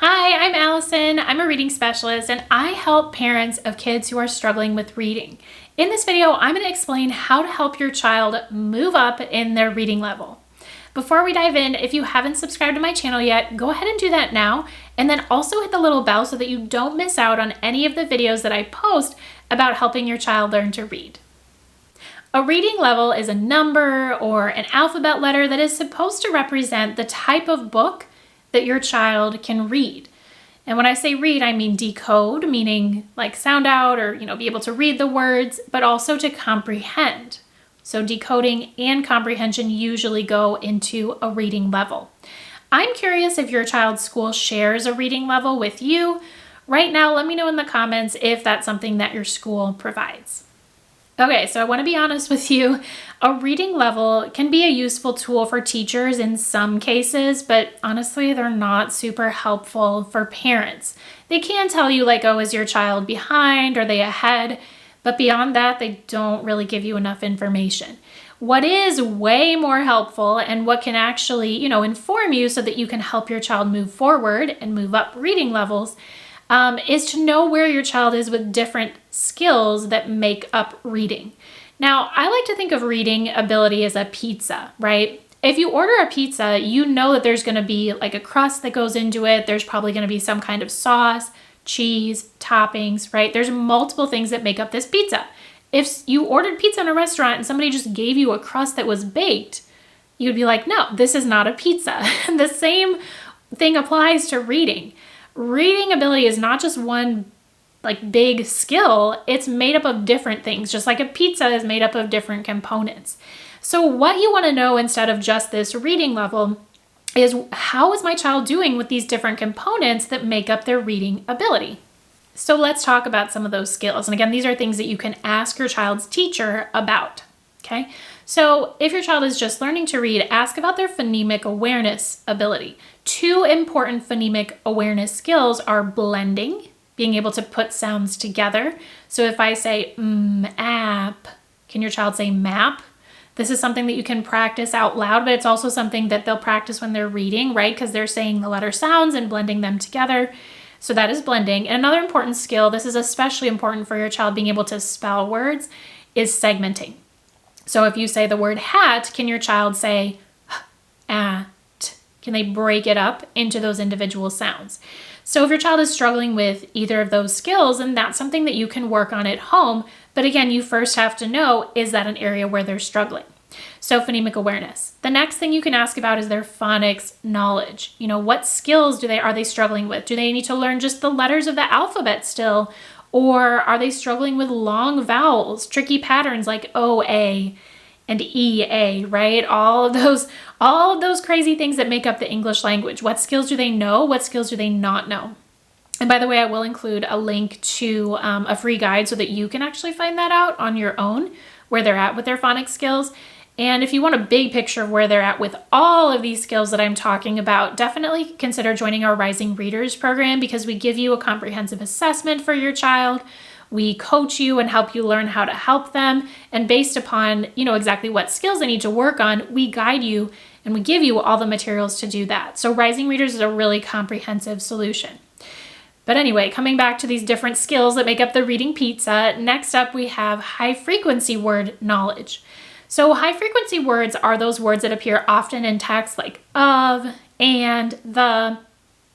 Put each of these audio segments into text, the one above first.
Hi, I'm Allison. I'm a reading specialist and I help parents of kids who are struggling with reading. In this video, I'm going to explain how to help your child move up in their reading level. Before we dive in, if you haven't subscribed to my channel yet, go ahead and do that now, and then also hit the little bell so that you don't miss out on any of the videos that I post about helping your child learn to read. A reading level is a number or an alphabet letter that is supposed to represent the type of book that your child can read. And when I say read, I mean decode, meaning like sound out or, be able to read the words, but also to comprehend. So decoding and comprehension usually go into a reading level. I'm curious if your child's school shares a reading level with you. Right now, let me know in the comments if that's something that your school provides. Okay, so I want to be honest with you. A reading level can be a useful tool for teachers in some cases, but honestly, they're not super helpful for parents. They can tell you like, oh, is your child behind? Are they ahead? But beyond that, they don't really give you enough information. What is way more helpful and what can actually, inform you so that you can help your child move forward and move up reading levels is to know where your child is with different skills that make up reading. Now, I like to think of reading ability as a pizza, right? If you order a pizza, you know that there's going to be like a crust that goes into it. There's probably going to be some kind of sauce, cheese, toppings, right? There's multiple things that make up this pizza. If you ordered pizza in a restaurant and somebody just gave you a crust that was baked, you'd be like, no, this is not a pizza. The same thing applies to reading. Reading ability is not just one like big skill, it's made up of different things, just like a pizza is made up of different components. So what you want to know instead of just this reading level is how is my child doing with these different components that make up their reading ability? So let's talk about some of those skills. And again, these are things that you can ask your child's teacher about, okay? So if your child is just learning to read, ask about their phonemic awareness ability. Two important phonemic awareness skills are blending, being able to put sounds together. So if I say app, can your child say map? This is something that you can practice out loud, but it's also something that they'll practice when they're reading, right? Because they're saying the letter sounds and blending them together. So that is blending. And another important skill, this is especially important for your child being able to spell words, is segmenting. So if you say the word hat, can your child say at? Can they break it up into those individual sounds? So if your child is struggling with either of those skills, then that's something that you can work on at home. But again, you first have to know, is that an area where they're struggling? So phonemic awareness. The next thing you can ask about is their phonics knowledge. What skills are they struggling with? Do they need to learn just the letters of the alphabet still? Or are they struggling with long vowels, tricky patterns like OA and EA, right? All of those crazy things that make up the English language. What skills do they know? What skills do they not know? And by the way, I will include a link to a free guide so that you can actually find that out on your own, where they're at with their phonics skills. And if you want a big picture of where they're at with all of these skills that I'm talking about, definitely consider joining our Rising Readers program, because we give you a comprehensive assessment for your child. We coach you and help you learn how to help them. And based upon, exactly what skills they need to work on, we guide you and we give you all the materials to do that. So Rising Readers is a really comprehensive solution. But anyway, coming back to these different skills that make up the reading pizza, next up we have high frequency word knowledge. So high frequency words are those words that appear often in text like of, and, the.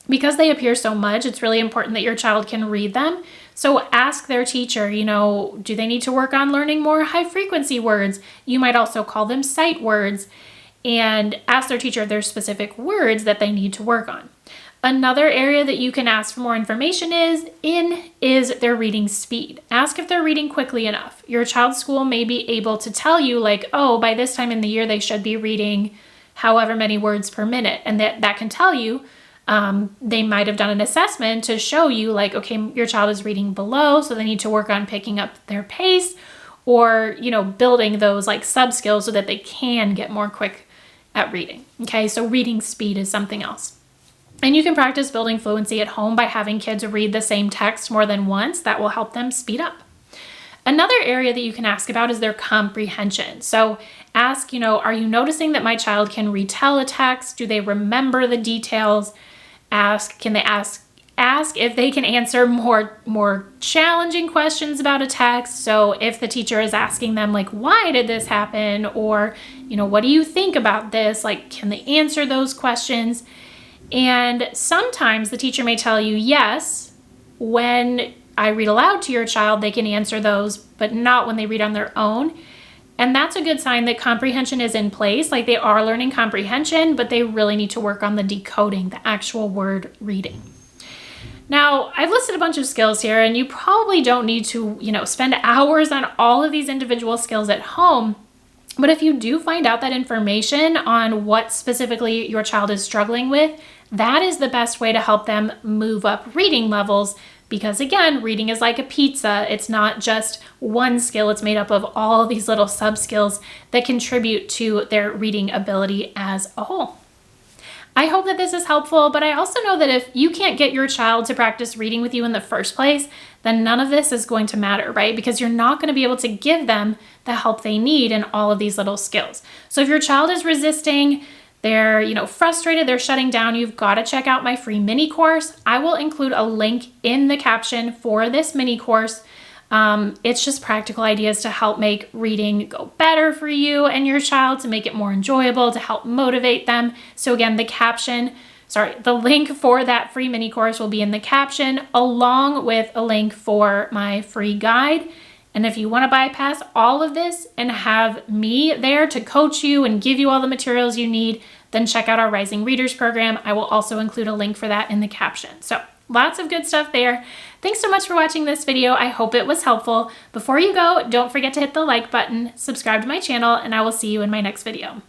Because they appear so much, it's really important that your child can read them. So ask their teacher, do they need to work on learning more high frequency words? You might also call them sight words, and ask their teacher if there's specific words that they need to work on. Another area that you can ask for more information is their reading speed. Ask if they're reading quickly enough. Your child's school may be able to tell you like, oh, by this time in the year, they should be reading however many words per minute. And that can tell you, they might have done an assessment to show you like, okay, your child is reading below, so they need to work on picking up their pace or, building those like sub skills so that they can get more quick at reading. Okay, so reading speed is something else. And you can practice building fluency at home by having kids read the same text more than once. That will help them speed up. Another area that you can ask about is their comprehension. So ask, are you noticing that my child can retell a text? Do they remember the details? Can they ask if they can answer more challenging questions about a text? So if the teacher is asking them like, why did this happen? Or, what do you think about this? Like, can they answer those questions? And sometimes the teacher may tell you, yes, when I read aloud to your child, they can answer those, but not when they read on their own. And that's a good sign that comprehension is in place. Like, they are learning comprehension, but they really need to work on the decoding, the actual word reading. Now, I've listed a bunch of skills here, and you probably don't need to, spend hours on all of these individual skills at home. But if you do find out that information on what specifically your child is struggling with, that is the best way to help them move up reading levels. Because again, reading is like a pizza. It's not just one skill. It's made up of all these little sub skills that contribute to their reading ability as a whole. I hope that this is helpful, but I also know that if you can't get your child to practice reading with you in the first place, then none of this is going to matter, right? Because you're not going to be able to give them the help they need in all of these little skills. So if your child is resisting, they're, frustrated, they're shutting down, you've got to check out my free mini course. I will include a link in the caption for this mini course. It's just practical ideas to help make reading go better for you and your child, to make it more enjoyable, to help motivate them. So again, the link for that free mini course will be in the caption, along with a link for my free guide. And if you want to bypass all of this and have me there to coach you and give you all the materials you need, then check out our Rising Readers program. I will also include a link for that in the caption. So lots of good stuff there. Thanks so much for watching this video. I hope it was helpful. Before you go, don't forget to hit the like button, subscribe to my channel, and I will see you in my next video.